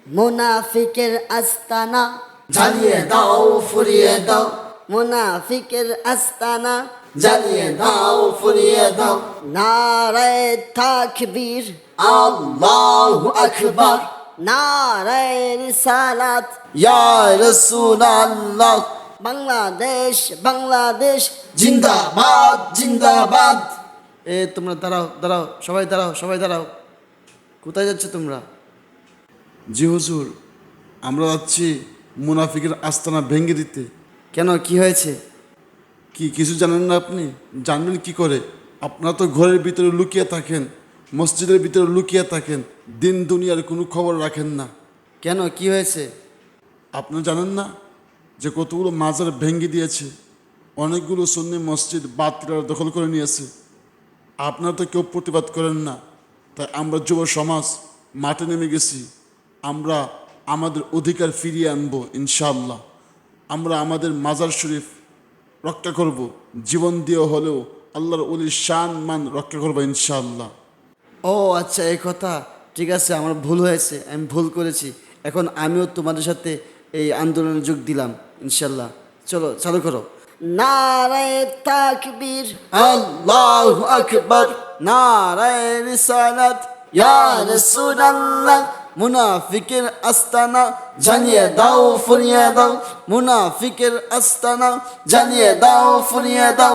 মুনাফিকের আস্তানা, জ্বালিয়ে দাও ফুরিয়ে দাও, মুনাফিকের আস্তানা, জ্বালিয়ে দাও ফুরিয়ে দাও। নারায়ে তাকবীর, আল্লাহু আকবার, নারায়ে রিসালাত। ইয়া রাসূলুল্লাহ, বাংলাদেশ বাংলাদেশ জিন্দাবাদ জিন্দাবাদ। তোমরা দাঁড়াও দাঁড়াও, সবাই দাঁড়াও, সবাই দাঁড়াও। কোথায় যাচ্ছ তোমরা? জি হুজুর, আমরা যাচ্ছি মুনাফিকের আস্তানা ভেঙে দিতে। কেন, কি হয়েছে? কি কিছু জানেন না আপনি? জানবেন কি করে? আপনারা তো ঘরের ভিতরে লুকিয়ে থাকেন, মসজিদের ভিতরে লুকিয়ে থাকেন, দিন দুনিয়ার কোনো খবর রাখেন না। কেন, কি হয়েছে? আপনারা জানেন না যে কতগুলো মাজার ভেঙে দিয়েছে, অনেকগুলো সুন্নি মসজিদ বাতিলরা দখল করে নিয়েছে। আপনারা তো কেউ প্রতিবাদ করেন না, তাই আমরা যুব সমাজ মাঠে নেমে গেছি। আমরা আমাদের অধিকার ফিরিয়ে আনবো ইনশাআল্লাহ। আমরা আমাদের মাজার শরীফ রক্ষা করব, জীবন দিয়ে হলেও আল্লাহর ওলির শান মান রক্ষা করবো ইনশাআল্লাহ। ও আচ্ছা, এই কথা। ঠিক আছে, আমার ভুল হয়েছে, আমি ভুল করেছি। এখন আমিও তোমাদের সাথে এই আন্দোলনে যোগ দিলাম ইনশাল্লাহ। চলো, চালু করো। নারায়ে তাকবীর, আল্লাহু আকবার, নারায়ে রিসালাত। ইয়া রাসূলুল্লাহ, মুনাফিকের আস্তানা, জ্বালিয়ে দাও ফুরিয়ে দাও, মুনাফিকের আস্তানা, জ্বালিয়ে দাও ফুরিয়ে দাও।